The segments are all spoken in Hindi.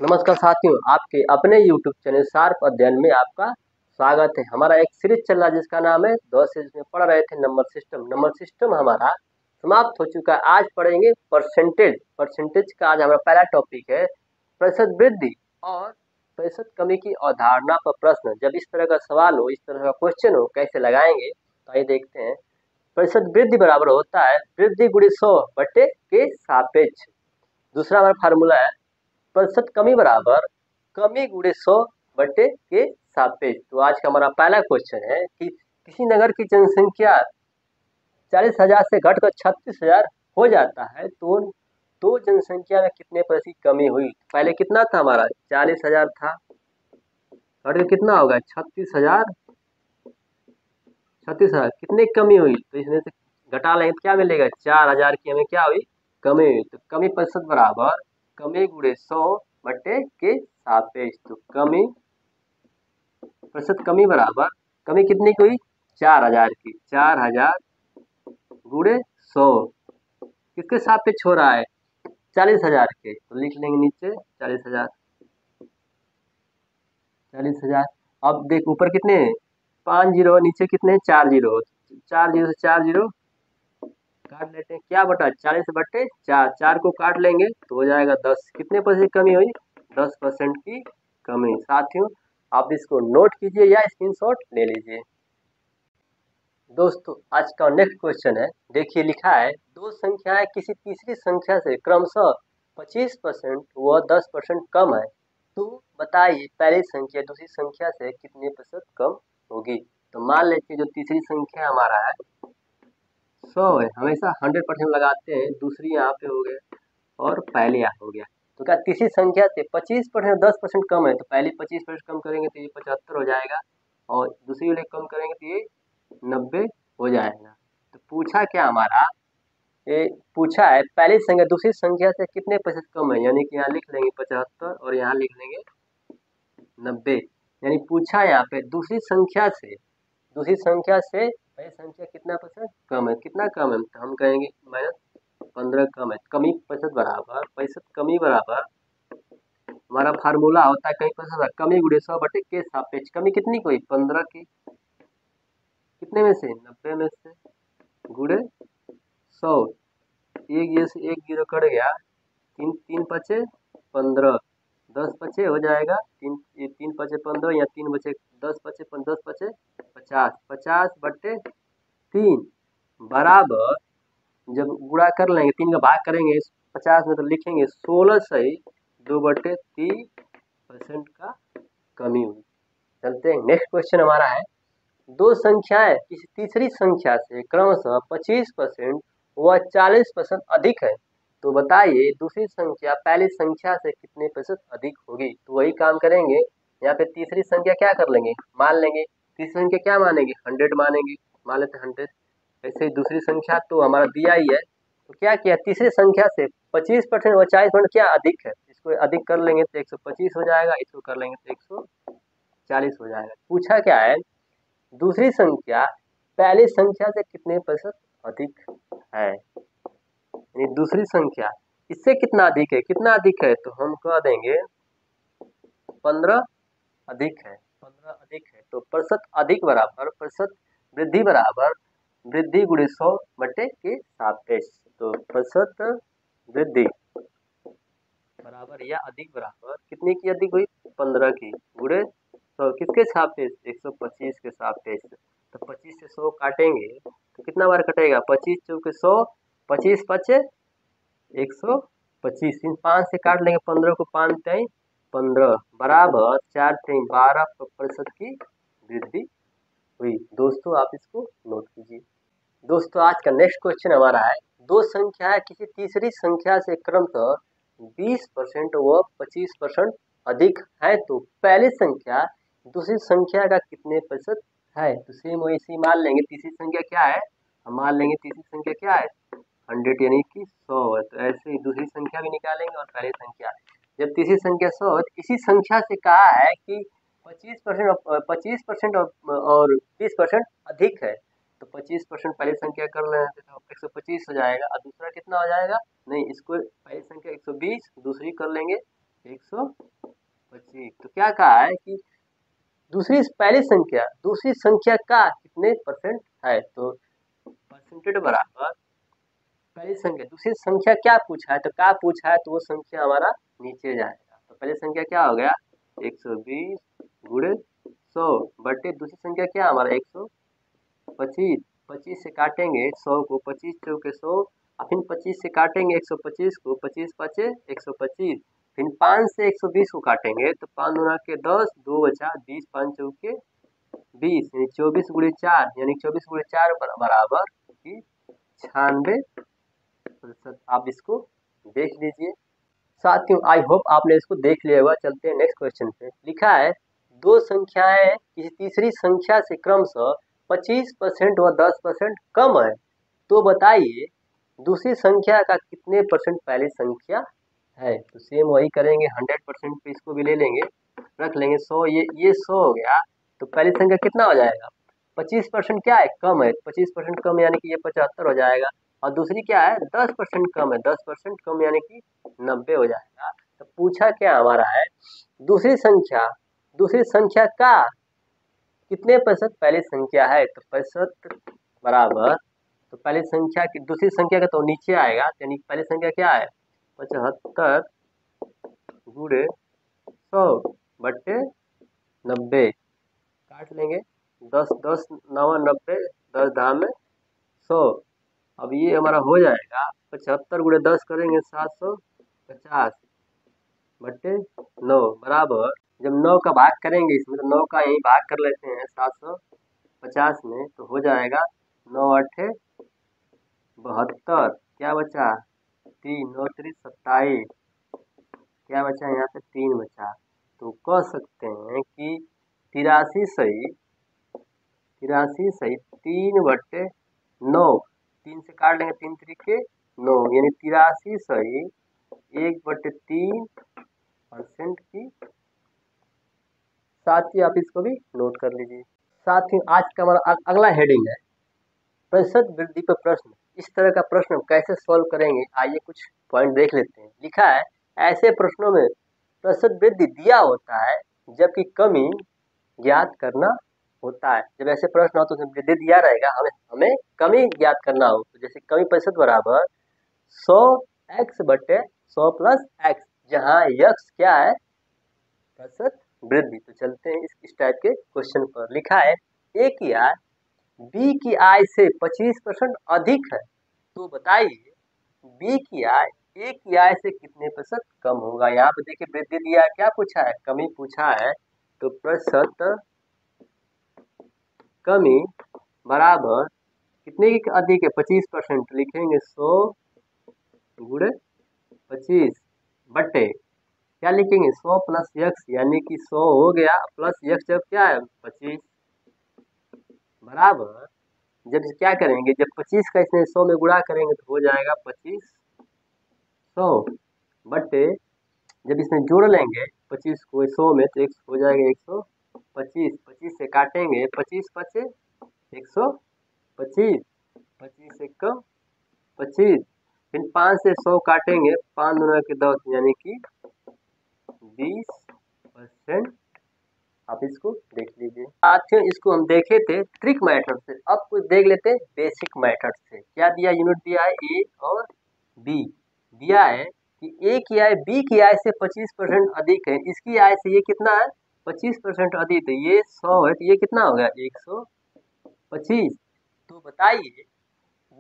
नमस्कार साथियों, आपके अपने YouTube चैनल शार्प अध्ययन में आपका स्वागत है। हमारा एक सीरीज चल रहा है जिसका नाम है 10 से जिसमें पढ़ रहे थे नंबर सिस्टम। नंबर सिस्टम हमारा समाप्त हो चुका है। आज पढ़ेंगे परसेंटेज। परसेंटेज का आज हमारा पहला टॉपिक है प्रतिशत वृद्धि और प्रतिशत कमी की अवधारणा पर प्रश्न। जब इस तरह का सवाल हो, इस तरह का क्वेश्चन हो, कैसे लगाएंगे तो आइए देखते हैं। प्रतिशत वृद्धि बराबर होता है वृद्धि गुणे 100 बटे के सापेक्ष। दूसरा हमारा फार्मूला है प्रतिशत कमी बराबर कमी गुणे 100 बटे के सापेक्ष। तो आज का हमारा पहला क्वेश्चन है कि किसी नगर की जनसंख्या 40,000 से घटकर 36,000 हो जाता है तो जनसंख्या में कितने प्रतिशत कमी हुई। पहले कितना था हमारा 40,000 था, घटकर कितना होगा 36,000। 36,000 कितने कमी हुई तो इसमें से घटा लेंगे तो क्या मिलेगा 4,000 की हमें क्या हुई कमी हुई। तो कमी प्रतिशत बराबर कमी गुणे 100 बटे के सापेक्ष। तो कमी प्रतिशत कमी बराबर कमी कितनी की हुई 4,000 की। 4,000 गुणे 100 किसके सापेक्ष हो रहा है 40,000 के। तो लिख लेंगे नीचे 40,000। 40,000 अब देख ऊपर कितने 5 जीरो, नीचे कितने 4 जीरो। 4 जीरो से 4 जीरो काट लेते हैं, क्या बटा 40 बटे 4। 4 को काट लेंगे तो हो जाएगा 10। कितने परसेंट कमी हुई 10% की कमी। साथियों आप इसको नोट कीजिए या स्क्रीनशॉट ले लीजिए। दोस्तों आज का नेक्स्ट क्वेश्चन है, देखिए लिखा है दो संख्याएं किसी तीसरी संख्या से क्रमशः 25% व 10% कम है, तो बताइए पहली संख्या दूसरी संख्या से कितने प्रतिशत कम होगी। तो मान लेते जो तीसरी संख्या हमारा है 100 है, हमेशा 100% लगाते हैं। दूसरी यहाँ पे हो गया और पहले यहाँ हो गया। तो क्या तीसरी संख्या से 25% 10% कम है, तो पहले 25% कम करेंगे तो ये 75 हो जाएगा और दूसरी वाले कम करेंगे तो ये 90 हो जाएगा। तो पूछा क्या हमारा, ये पूछा है पहली संख्या दूसरी संख्या से कितने प्रतिशत कम है, यानी कि यहाँ लिख लेंगे 75 और यहाँ लिख लेंगे 90। यानी पूछा यहाँ पे दूसरी संख्या से पहली संख्या कितना प्रतिशत कम है। कितना कम है तो हम कहेंगे -15 कम है। कमी प्रतिशत बराबर प्रतिशत कमी बराबर हमारा फार्मूला होता है कमी प्रतिशत कमी गुणे 100 बटे के सापेक्ष। कमी कितनी कोई 15 की, कितने में से 90 में से, गुणे 100। एक जीरो से एक जीरो कट गया, तीन तीन पचे 15, 10 पचे हो जाएगा ये 3 पचे 15 या 3 बचे 10 पचे 10 पचे 50। 50 बटे 3 बराबर जब गुणा कर लेंगे 3 का भाग करेंगे 50 में तो लिखेंगे 16 सही 2 बटे 30% का कमी हुई। चलते हैं नेक्स्ट क्वेश्चन हमारा है दो संख्याएं किसी तीसरी संख्या से क्रमशः 25% व 40% अधिक है, तो बताइए दूसरी संख्या पहली संख्या से कितने प्रतिशत अधिक होगी। तो वही काम करेंगे, यहाँ पे तीसरी संख्या क्या कर लेंगे मान लेंगे। तीसरी संख्या क्या मानेंगे 100 मानेंगे, मान लेते 100। ऐसे ही दूसरी संख्या तो हमारा दिया ही है, तो क्या किया तीसरी संख्या से 25% व 40% क्या अधिक है, इसको अधिक कर लेंगे तो 125 हो जाएगा, इसको कर लेंगे तो 140 हो जाएगा। पूछा क्या है दूसरी संख्या पहली संख्या से कितने प्रतिशत अधिक है, यानी दूसरी संख्या इससे कितना अधिक है। कितना अधिक है तो हम कह देंगे 15 अधिक है। 15 अधिक है तो प्रतिशत अधिक बराबर प्रतिशत वृद्धि बराबर वृद्धि गुणे 100 बटे के सापेक्ष। तो प्रतिशत वृद्धि बराबर या अधिक बराबर कितने की अधिक हुई 15 की गुणे 100 किसके सापेक्ष 125 के सापेक्ष। तो 25 से 100 काटेंगे तो कितना बार कटेगा 25 चौके 100, 25 पचे 125, इन 5 से काट लेंगे 15 को 5 तेई 15 बराबर 4 तेई 12 प्रतिशत की वृद्धि हुई। दोस्तों आप इसको नोट कीजिए। दोस्तों आज का नेक्स्ट क्वेश्चन हमारा है दो संख्याएं किसी तीसरी संख्या से क्रमशः 20% व 25% अधिक है, तो पहली संख्या दूसरी संख्या का कितने प्रतिशत है। तो सेम वैसे ही मान लेंगे तीसरी संख्या क्या है, हम मान लेंगे तीसरी संख्या क्या है 100 यानी कि 100 है। तो ऐसे ही दूसरी संख्या भी निकालेंगे और पहली संख्या। जब तीसरी संख्या 100 है तो इसी संख्या से कहा है कि 25% और 20% अधिक है। तो 25% पहली संख्या कर लें तो 125 हो जाएगा और दूसरा कितना हो जाएगा, नहीं इसको पहली संख्या 120 दूसरी कर लेंगे 25। तो क्या कहा है कि दूसरी संख्या का कितने परसेंट है, तो परसेंटेज बराबर पहली संख्या, दूसरी संख्या क्या पूछा है, तो क्या पूछा है, तो वो संख्या हमारा नीचे जाएगा। तो पहली संख्या क्या हो गया 120 गुणे 100 बटे दूसरी संख्या क्या हमारा 125। 25 से काटेंगे 100 को, 25 चौके 100, और फिर 25 से काटेंगे 125 को, 25 पचे 125, फिर 5 से 120 को काटेंगे तो 5 दूना के 10, 2 बचा 20, 5 चौके 20, यानी 24 गुणे 4, यानी 24 गुणे 4 बराबर 96%। आप इसको देख लीजिए साथियों, आई होप आपने इसको देख लिया होगा। चलते हैं नेक्स्ट क्वेश्चन पे। लिखा है दो संख्याएं किसी तीसरी संख्या से क्रमशः 25% व 10% कम है, तो बताइए दूसरी संख्या का कितने परसेंट पहली संख्या है। तो सेम वही करेंगे, 100% पे इसको भी ले लेंगे, रख लेंगे 100, ये 100 हो गया, तो पहली संख्या कितना हो जाएगा 25% क्या है कम है, 25% कम यानी कि ये 75 हो जाएगा, और दूसरी क्या है 10% कम है, 10% कम यानी कि 90 हो जाएगा। तो पूछा क्या हमारा है दूसरी संख्या का कितने प्रतिशत पहली संख्या है, तो प्रतिशत बराबर, तो पहली संख्या की दूसरी संख्या का तो नीचे आएगा, यानी पहली संख्या क्या है 75 गुणे 100 बटे 90, काट लेंगे 10 10 9 90, 10 धाम में 100। अब ये हमारा हो जाएगा 75 गुणे 10 करेंगे 750 बटे 9 बराबर, जब 9 का भाग करेंगे इसमें तो 9 का यही भाग कर लेते हैं 750 में, तो हो जाएगा 9 अठे 72, क्या बचा 3, 9 3 27, क्या बचा यहाँ पे 3 बचा। तो कह सकते हैं कि 83 सही 3 बटे 9, 3 से काट लेंगे 3 3 9, यानी 83 सही 1/3% की। साथ ही आप इसको भी नोट कर लीजिए। साथ ही आज का हमारा अगला हेडिंग है प्रतिशत वृद्धि पर प्रश्न। इस तरह का प्रश्न हम कैसे सॉल्व करेंगे, आइए कुछ पॉइंट देख लेते हैं। लिखा है ऐसे प्रश्नों में प्रतिशत वृद्धि दिया होता है जबकि कमी ज्ञात करना होता है। जब ऐसे प्रश्न हो तो उसमें वृद्धि दिया रहेगा, हमें कमी ज्ञात करना हो, तो जैसे कमी प्रतिशत बराबर 100x बटे 100 प्लस x, जहाँ x क्या है प्रतिशत वृद्धि। तो चलते हैं इस टाइप के क्वेश्चन पर। लिखा है ए की आय बी की आय से 25% अधिक है, तो बताइए बी की आय ए की आय से कितने प्रतिशत कम होगा। यहाँ पे देखिए वृद्धि दिया है, क्या पूछा है कमी पूछा है, तो प्रतिशत कमी बराबर कितने की अधिक है 25%, लिखेंगे 100 गुणे 25 बटे क्या लिखेंगे 100 प्लस x, यानी कि 100 हो गया प्लस x जब क्या है 25 बराबर, जब क्या करेंगे जब 25 का इसमें 100 में गुणा करेंगे तो हो जाएगा 2500 बटे, जब इसमें जोड़ लेंगे 25 को 100 में तो हो जाएगा 125, 25 से काटेंगे 25 पचे 125, 25 से कम 25, फिर 5 से 100 काटेंगे 5 दूना के 10, यानी कि 20%। आप इसको देख लीजिए। साथियों इसको हम देखे थे ट्रिक मेथड से, अब कुछ देख लेते हैं बेसिक मेथड से। क्या दिया यूनिट दिया है ए और बी, दिया है कि ए की आय बी की आय से 25% अधिक है, इसकी आय से ये कितना है 25% अधिक है, ये 100 है तो ये कितना हो गया 125। तो बताइए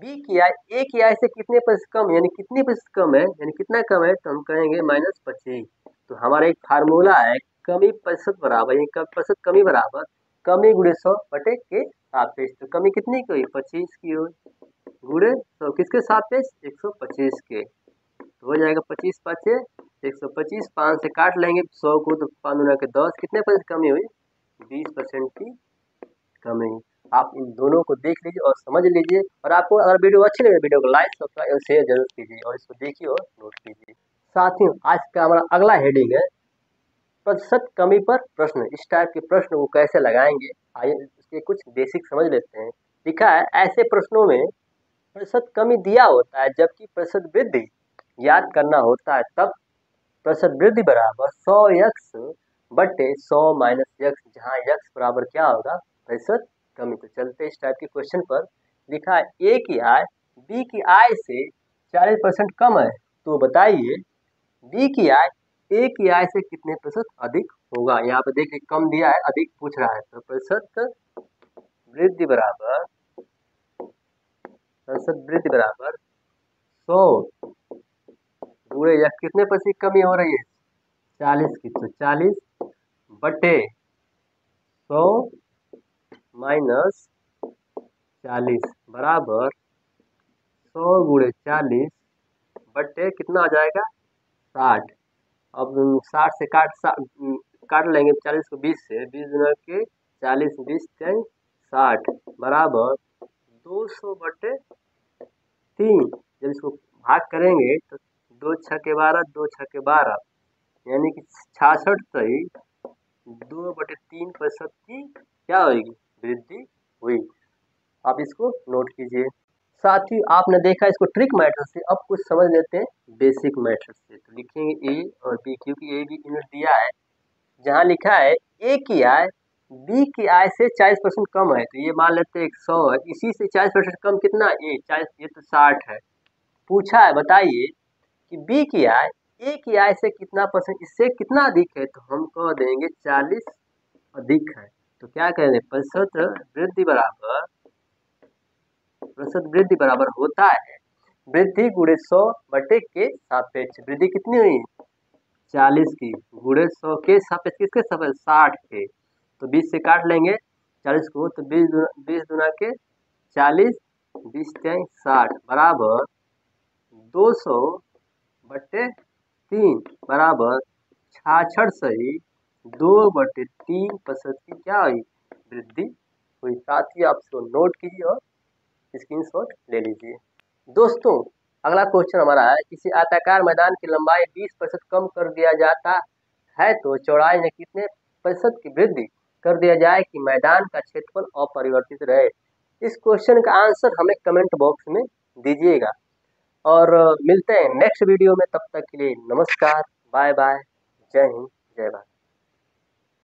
बी की आय ए की आय से कितने प्रतिशत कम, यानी कितने प्रतिशत कम है, यानी कितना कम है, तो हम कहेंगे -25। तो हमारा एक फार्मूला है कमी प्रतिशत बराबर, ये प्रतिशत कमी बराबर कमी गुणे 100 बटे के सापेक्ष। तो कमी कितनी की हुई 25 की हुई, गुणे 100 किसके सापेक्ष 125 के, तो हो जाएगा 25 पचे 125, 5 से काट लेंगे 100 को, तो 5 दूना के 10, कितने प्रतिशत कमी हुई 20% की कमी। आप इन दोनों को देख लीजिए और समझ लीजिए, और आपको अगर वीडियो अच्छी लगे वीडियो को लाइक सब्सक्राइब और शेयर जरूर कीजिए, और इसको देखिए और नोट कीजिए। साथियों आज का हमारा अगला हेडिंग है प्रतिशत कमी पर प्रश्न। इस टाइप के प्रश्न को कैसे लगाएंगे, आइए इसके कुछ बेसिक समझ लेते हैं। लिखा है ऐसे प्रश्नों में प्रतिशत कमी दिया होता है जबकि प्रतिशत वृद्धि याद करना होता है, तब प्रतिशत वृद्धि बराबर 100x बटे 100 माइनस x, जहाँ x बराबर क्या होगा, प्रतिशत कमी। तो चलते इस टाइप के क्वेश्चन पर। लिखा है ए की आय बी की आय से 40% कम है, तो बताइए बी की आय ए की आय से कितने प्रतिशत अधिक होगा। यहाँ पे देखिए कम दिया है, अधिक पूछ रहा है, तो प्रतिशत वृद्धि बराबर 100 गुणे या कितने प्रतिशत कमी हो रही है, 40 की, तो 40 बटे 100 माइनस 40 बराबर 100 गुणे 40 बटे कितना आ जाएगा, 60। अब 60 से काट लेंगे 40 को 20 से, 20 गुना के 40, 20 10 60 बराबर 200 बटे 3। जब इसको भाग करेंगे तो 2 छके 12, 2 छके 12, यानी कि 66 सही 2/3% की क्या होगी, वृद्धि हुई। आप इसको नोट कीजिए। साथ ही आपने देखा इसको ट्रिक मैथड से, अब कुछ समझ लेते हैं बेसिक मैथड से। तो लिखेंगे ए और बी, क्योंकि ए बी यूनिट दिया है। जहाँ लिखा है ए की आय बी की आय से 40% कम है, तो ये मान लेते हैं 100 है, इसी से 40% कम कितना, ए 40, ये तो 60 है। पूछा है बताइए कि बी की आय ए की आय से कितना परसेंट, इससे कितना अधिक है, तो हम कह देंगे 40 अधिक है। तो क्या करेंगे, प्रतिशत वृद्धि बराबर होता है वृद्धि गुणे 100 बटे के सापेक्ष। वृद्धि कितनी हुई, 40 की, गुणे 100 के सापेक्ष, किसके सापेक्ष, 60 के। तो 20 से काट लेंगे 40 को, तो 20 दुना के 40, 20 60 बराबर 200 बटे 3 बराबर 66 सही 2/3% की क्या हुई, वृद्धि हुई। साथ ही आप इसको नोट कीजिए और स्क्रीनशॉट ले लीजिए। दोस्तों अगला क्वेश्चन हमारा है, किसी आयताकार मैदान की लंबाई 20% कम कर दिया जाता है, तो चौड़ाई में कितने प्रतिशत की वृद्धि कर दिया जाए कि मैदान का क्षेत्रफल अपरिवर्तित रहे। इस क्वेश्चन का आंसर हमें कमेंट बॉक्स में दीजिएगा और मिलते हैं नेक्स्ट वीडियो में। तब तक के लिए नमस्कार, बाय बाय, जय हिंद, जय भारत।